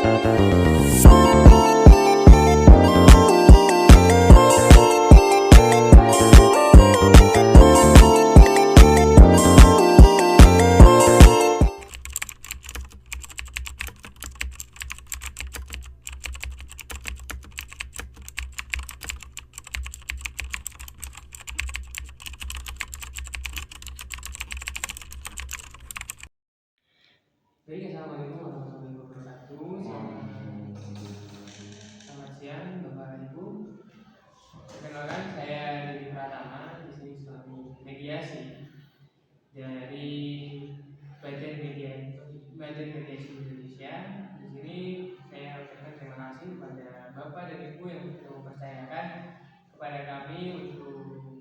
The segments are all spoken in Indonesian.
Baik, assalamualaikum warahmatullahi wabarakatuh. Selamat siang, Bapak Ibu. Perkenalkan, saya Dedi Pratama. Di sini selaku mediasi dari Badan Mediasi Indonesia. Di sini saya ucapkan terima kasih kepada Bapak dan Ibu yang sudah mempercayakan kepada kami untuk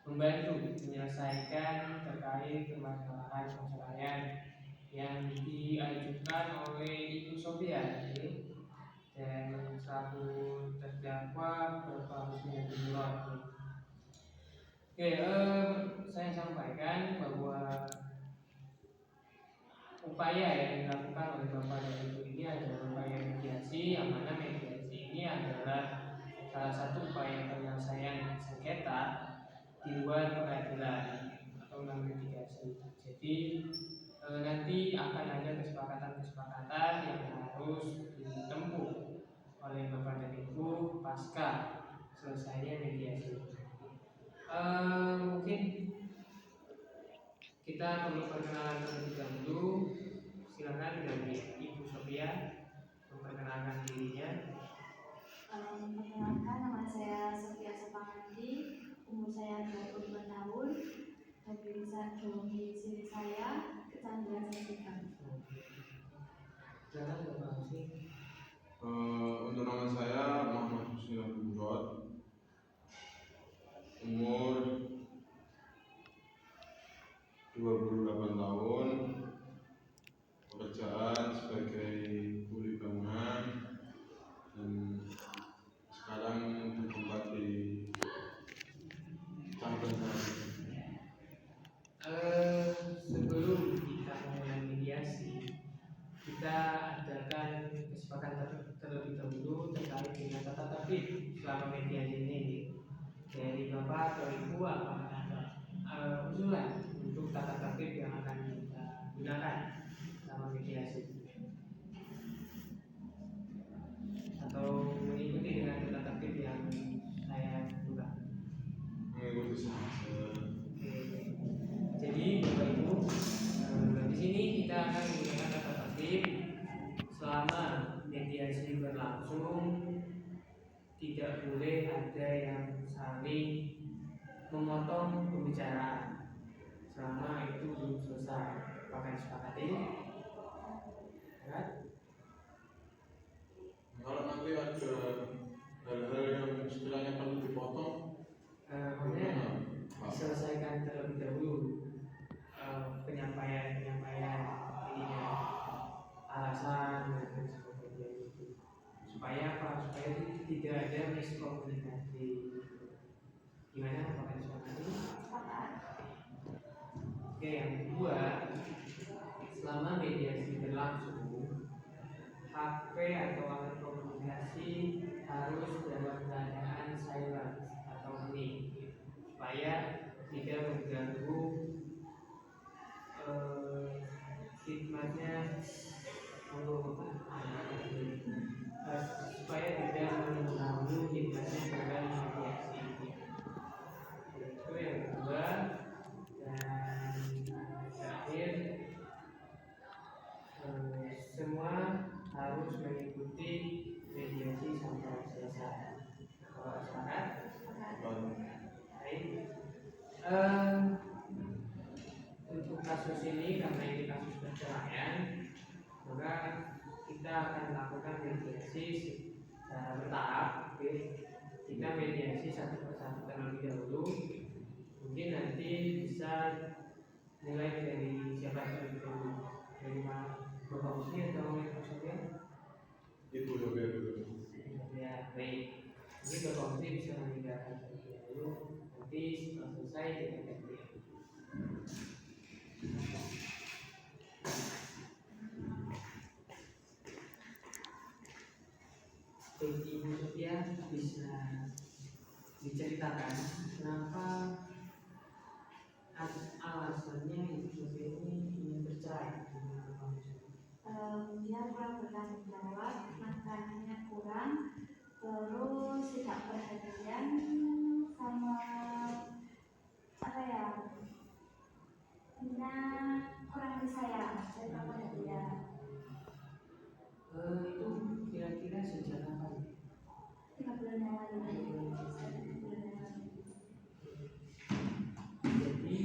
membantu menyelesaikan terkait permasalahan perceraian yang diajukan oleh Ibu Sofia dan selaku terdakwa Bapak Husni Abdullah. Oke, saya sampaikan bahwa upaya yang dilakukan oleh Bapak dan Ibu ini adalah upaya mediasi, yang mana mediasi ini adalah salah satu upaya penyelesaian sengketa di luar pengadilan atau non litigasi. Jadi nanti akan ada kesepakatan-kesepakatan yang harus ditempuh oleh Bapak dan Ibu pasca selesainya mediasi. Mungkin kita perlu perkenalan terlebih dahulu. Silakan dari Ibu Sofia memperkenalkan dirinya. Perkenalkan, nama saya Sofia Sepangandi, umur saya 22 tahun, domisili saya Kecamatan Sasikan. Silakan Bapak Husni. Untuk nama saya Muhammad Husni Abdullah, umur 28 tahun, pekerjaan sebagai kuli bangunan dan sekarang bertempat di Cangkang. Sebelum kita memulai mediasi, kita adakan kesepakatan terlebih dahulu terkait dengan tata tertib selama mediasi ini. Dari Bapak atau Ibu apakah ada usulan untuk tata tertib yang akan kita gunakan selama mediasi, atau mengikuti dengan tata tertib yang saya buka? Mengikuti saja. Jadi Bapak Ibu, di sini kita akan menggunakan tata tertib selama mediasi berlangsung. Tidak boleh ada yang saling memotong pembicaraan selama itu belum selesai. Apakah disepakati? Ya? Kalau nanti ada hal-hal yang sekiranya perlu dipotong, diselesaikan terlebih dahulu penyampaian ininya, alasan dan sebagainya itu. Supaya apa? Supaya tidak ada miskomunikasi. Gimana Bapak disepakati? Oke, yang kedua, selama mediasi berlangsung, HP atau alat komunikasi harus dalam keadaan silent atau hening, supaya tidak mengganggu khidmatnya, supaya tidak mengganggu khidmatnya dalam mediasi. Itu yang kedua. Dan terakhir, semua harus mengikuti mediasi sampai selesai. Kalau sepakat? Baik. Untuk kasus ini, karena ini kasus perceraian, maka kita akan melakukan mediasi secara bertahap. Kita mediasi satu persatu terlebih dahulu. Mungkin nanti bisa mulai dari siapa terlebih dahulu, dari Bapak Husni atau Ibu Sofia? Ibu Sofia dulu. Ya, baik. Jadi Bapak Husni bisa meninggalkan terlebih dahulu. Nanti setelah selesai kita ganti. Ibu Sofia bisa diceritakan kenapa alasannya Ibu Sofia ini ingin bercerai dengan Bapak Muslim? Dia kurang bertanggung jawab, makanannya kurang, terus tidak perhatian, sama apa ya, dia kurang disayang dari kepada dia. Itu kira-kira sejak kapan? 3 bulan yang lalu. Jadi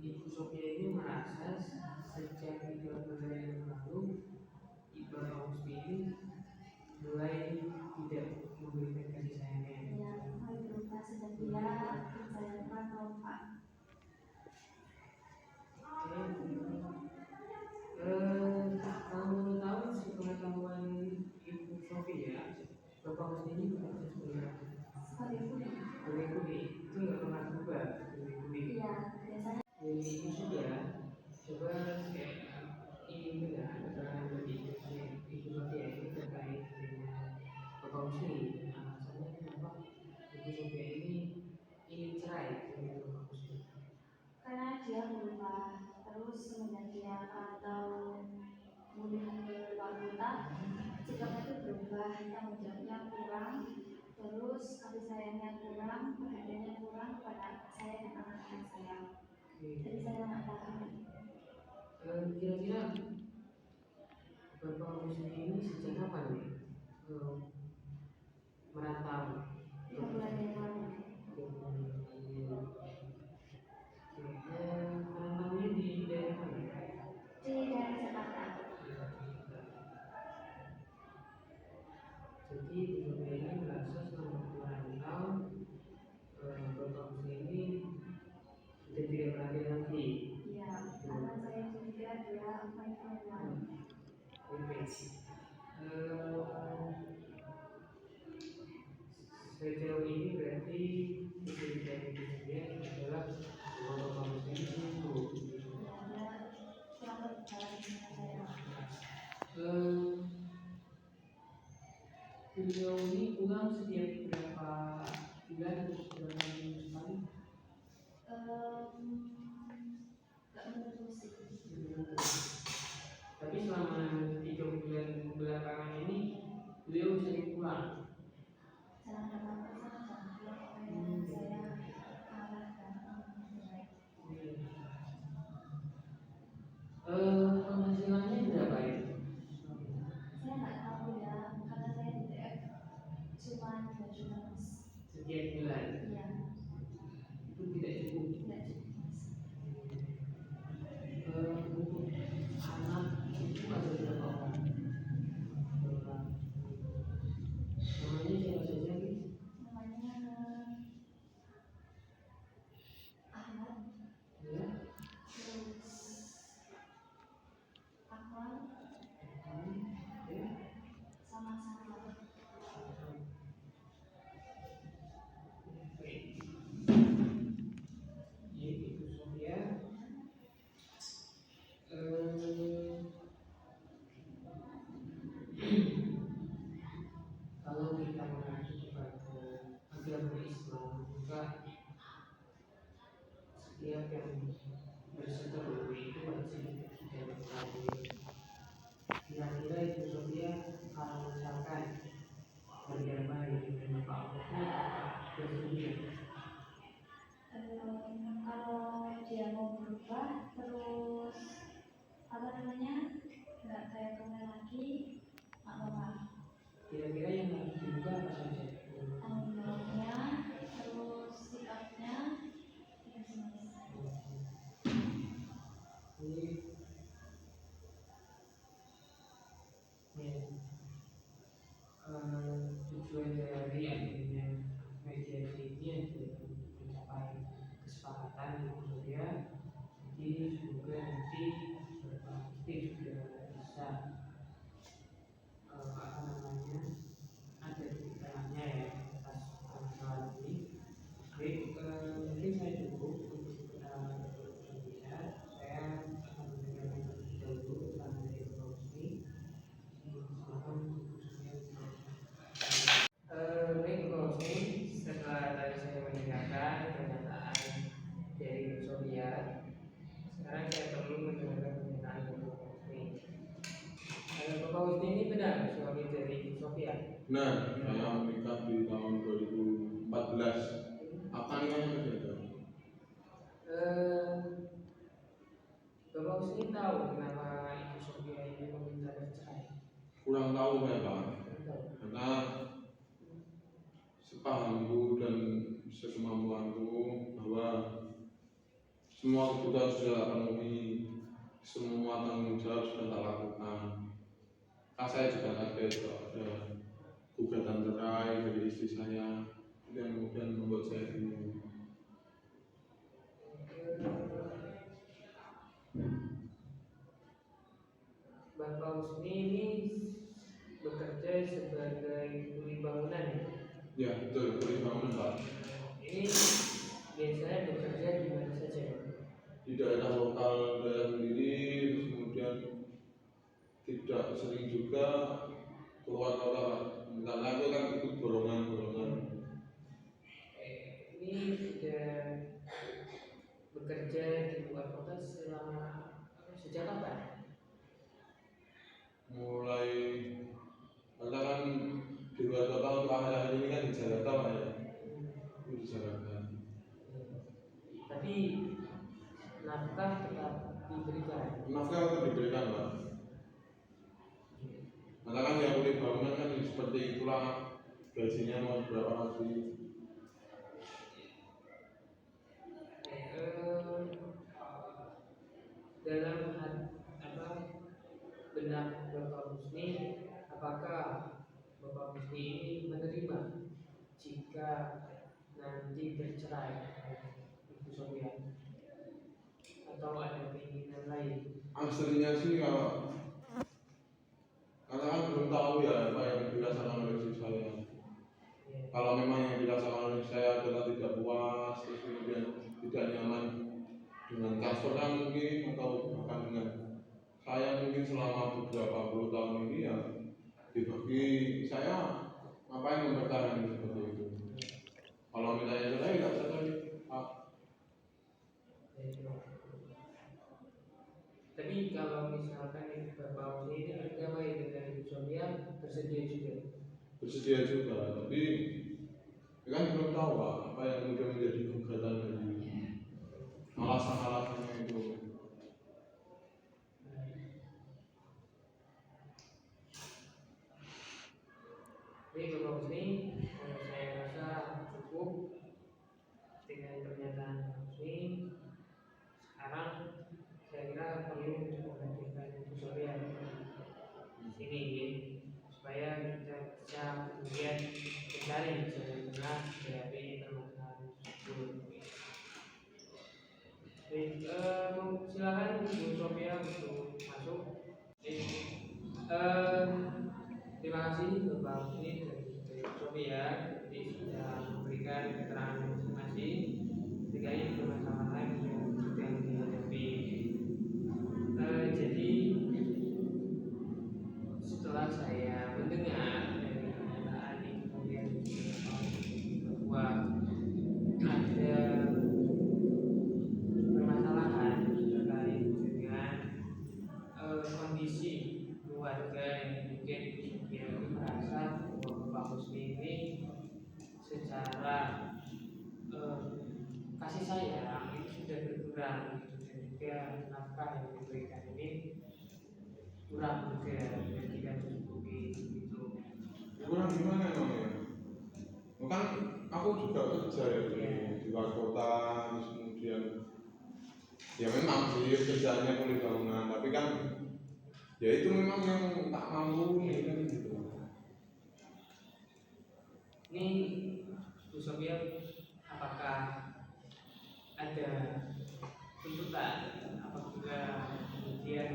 Ibu Sofia ini merasa sejak 3 bulan yang lalu Bapak Muslim ini mulai tidak memberikan kasih sayangnya. Ya, mulai berubah sejak dia menjalankan lomba. Kalau mau tahu sepengetahuan Ibu Sofia, Bapak Muslim ini bekerja Sebagai kuli. sebagai kuli, itu nggak pernah berubah sebagai kuli. Iya, biasanya Ibu Sofia coba ingin dengar keterangan dari Ibu Sofia ini terkait dengan Bapak Muslim. Alasannya kenapa Ibu Sofia ini ingin cerai dengan Bapak Muslim? karena dia berubah, terus semenjak dia atau kemudian ke Pakuta, sikapnya itu berubah, tanggung jawabnya kurang, terus kasih sayangnya kurang, perhatiannya kurang pada saya dan anak-anak saya. Jadi saya nggak tahu. Kira-kira Bapak Muslim ini sejak kapan nih merantau? 3 bulan yang lalu. Merantaunya di daerah mana? Di daerah Jakarta. Jadi Ibu Sofia ini merasa selama merantau Bapak Muslim ini sudah tidak perhatian lagi. Iya, karena saya juga dia perempuan. Oke. Sejauh ini berarti bisa dikatakan adalah bahwa Bapak Muslim itu Ya, dia kurang berjalan dengan saya. beliau ini pulang setiap berapa bulan atau berapa minggu sekali? Gak menentu sih. Tapi selama 3 bulan belakangan ini beliau sering pulang. Jangan datang ke sana, jangan pulang supaya saya marah dan mencerai. Penghasilannya berapa ya? Saya nggak tahu ya, karena saya di TF cuma 2 juta mas. Setiap bulan Iya, itu tidak cukup. tidak cukup mas. Untuk anak itu ada berapa orang? Namanya siapa saja? Namanya Ahmad, Ya. terus Akmal, Ya. sama-sama. Oke. Jadi Ibu Sofia kalau kita mengacu kepada agama Islam, maka setiap yang berseteru itu wajib tidak berkahwin. Kira-kira Ibu Sofia kalau misalkan bagaimana dengan Bapak Muslim bersetuju? Kalau dia mau berubah, terus apa namanya, nggak kayak kemarin lagi, nggak apa-apa. Kira-kira yang harus diubah apa saja? Tanggung jawabnya, terus sikapnya, itu sih mas. Ini tujuan dari adanya mediasi ini adalah untuk mencapai kesepakatan Ibu Sofia. Jadi semoga nanti Bapak Muslim juga bisa apa namanya ada titik tengahnya ya atas permasalahan ini. Baik, mungkin saya cukup untuk keterangan Bapak Sofia. Saya akan mendengarkan terlebih dahulu keterangan dari Bapak Muslim. Silakan Nah, saya menikah di tahun 2014. Apa nikahnya masih ada? Bapak Husni tahu kenapa Ibu Sophia ini meminta bercerai? Kurang tahu saya Pak, Tahu. karena sepahamku dan sekemampuanku bahwa semua kebutuhan sudah tak penuhi, semua tanggung jawab sudah tak lakukan. Saya juga kaget kalau ada gugatan cerai dari istri saya yang kemudian membuat saya bingung. Bapak Husni ini bekerja sebagai kuli bangunan ya? Ya betul, kuli bangunan Pak. Ini biasanya bekerja di mana saja Pak? Di daerah lokal daerah sendiri, terus kemudian tidak sering juga keluar kota Pak. Karena aku kan ikut golongan-golongan. Ini sudah bekerja di luar kota sejak kapan? Mulai karena kan di luar kota untuk akhir-akhir ini kan di Jakarta Pak ya. Di Jakarta. Tapi nafkah tetap diberikan. Nafkah tetap diberikan Pak. Karena kan yang kulit bangunan kan seperti itulah, gajinya mau berapa lagi. Dalam benak Bapak Husni, apakah Bapak Husni ini menerima jika nanti bercerai Ibu Sophia, atau ada keinginan lain? Aslinya sih kalau karena kan belum tahu ya apa yang dirasakan oleh istri saya. Kalau memang yang dirasakan oleh saya adalah tidak puas, terus kemudian tidak nyaman dengan kasur mungkin, atau bahkan dengan saya mungkin selama beberapa puluh tahun ini ya, bagi saya ngapain mempertahankan seperti itu. Kalau misalnya cerai tidak cerai Pak. Tapi kalau misalkan Bapak Husni ini berdamai dengan Ibu Sophia, bersedia juga? Bersedia juga, tapi kan belum tahu Pak apa yang kemudian menjadi gugatan dari alasan-alasannya itu. Baik Bapak Husni, saya rasa cukup dengan pernyataan Bapak Husni. Sekarang saya kira perlu memperhatikan Ibu Sophia di sini ya, supaya kita bisa kemudian mencari jalan tengah menghadapi permasalahan tersebut. Baik, silakan Ibu Sophia untuk masuk. Terima kasih Bapak Husni dan Ibu Sophia jadi sudah memberikan keterangan masing-masing terkait permasalahan yang sedang dihadapi. Jadi setelah saya mendengar dari pernyataan ini kemudian bahwa ada permasalahan terkait dengan kondisi keluarga yang mungkin Sophia merasa bahwa Bapak Husni ini secara kasih sayang itu sudah berkurang gitu, dan juga nafkah yang diberikan ini kurang juga dan tidak mencukupi gitu. Kurang gimana namanya? Kan aku juga kerja ya di luar kota, terus kemudian ya memang sih kerjaannya kulit bangunan, tapi kan ya itu memang yang tak mampu nih kan gitu. Ini Bu Sophia, apakah ada tuntutan apabila kemudian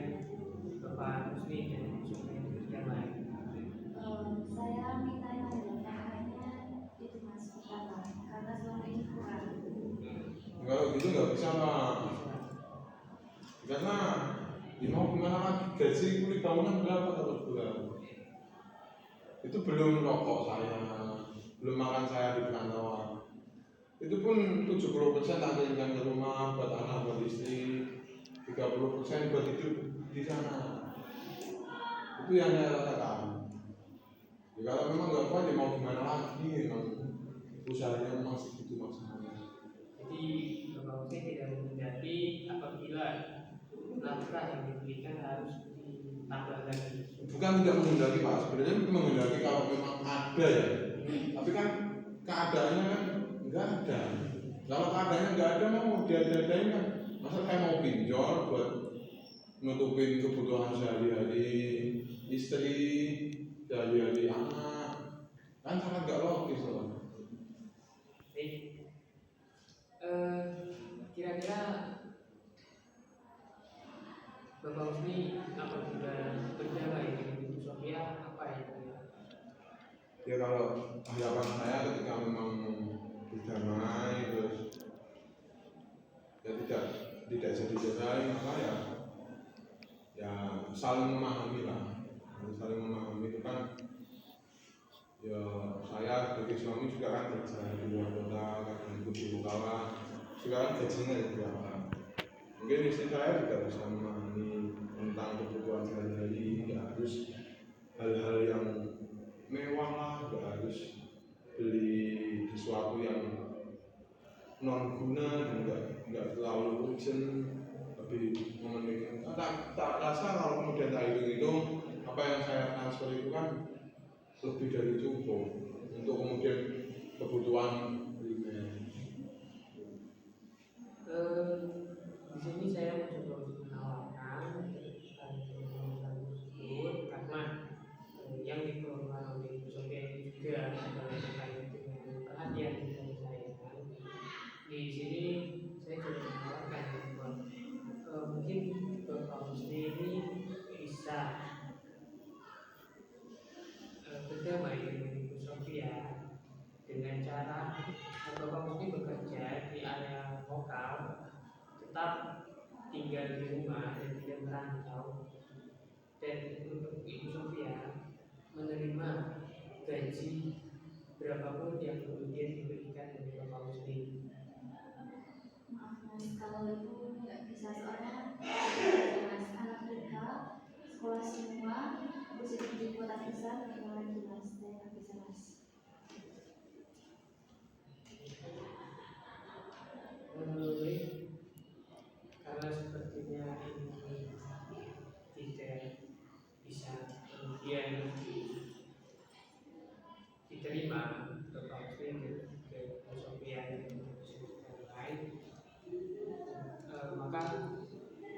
Bapak Husni dan Ibu Sophia berdamai? Saya minta yang hanya itu Mas pertama, karena selama ini kurang. Kalau gitu nggak bisa Pak, karena mau gimana lagi, gaji kulit bangunan berapa per bulan? Itu belum rokok saya, belum makan saya di perantauan. Itu pun 70% tak kirimkan ke rumah buat anak, buat istri, 30% buat hidup di sana. Itu yang saya rasakan. Ya kalau memang nggak kuat ya mau gimana lagi, memang usahanya masih gitu maksudnya. Jadi Bapak Husni tidak menghindari apabila nafkah yang diberikan harus ditambah lagi. Bukan tidak menghindari Pak, sebenarnya menghindari kalau memang ada ya. Tapi kan keadaannya kan nggak ada. Kalau keadaannya nggak ada mau diadain kan. Masa saya mau pinjol buat nutupin kebutuhan sehari-hari istri, sehari-hari anak, kan sangat nggak logis loh. Kira-kira Bapak Husni apabila berdamai dengan Ibu Sofia apa yang Ya kalau harapan saya ketika memang berdamai terus ya tidak jadi cerai, maka ya saling memahami lah. Saling memahami itu kan ya saya sebagai suami juga kan kerja di luar kota, kadang ikut ibu kawan, sekarang gajinya juga mungkin istri saya juga bisa memahami tentang kebutuhan sehari-hari, nggak harus hal-hal yang mewah lah, nggak harus beli sesuatu yang non guna dan nggak terlalu urgent, lebih mementingkan. Tak rasa kalau kemudian tak hitung apa yang saya transfer itu kan lebih dari cukup untuk kemudian kebutuhan primer. Di sini saya mencoba untuk menawarkan tersebut karena yang dikeluarkan oleh Ibu Sofia ini juga adalah terkait dengan perhatian dari saya. Di sini saya coba menawarkan bahwa mungkin Bapak Husni ini bisa berdamai dengan Ibu Sofia dengan cara Bapak Husni bekerja di area lokal, tetap tinggal di rumah dan tidak merantau, dan untuk Ibu Sofia menerima gaji berapapun yang kemudian diberikan oleh Bapak Husni. Maaf Mas, kalau itu nggak bisa soalnya Mas anak kita sekolah semua terus di kota besar bagaimana Mas, saya nggak bisa Mas. Karena sepertinya ini tidak bisa kemudian diterima Bapak Husni ke Sofia yang lain, maka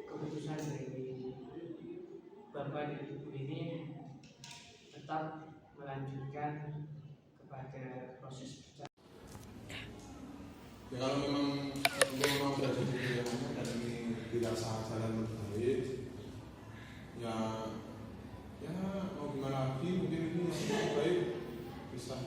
keputusan dari Bapak dan Ibu ini tetap melanjutkan kepada proses perjalanan. Ya kalau memang sudah jadi pilihannya dan ini dirasa jalan terbaik, ya mau gimana lagi, mungkin ini yang terbaik bisa.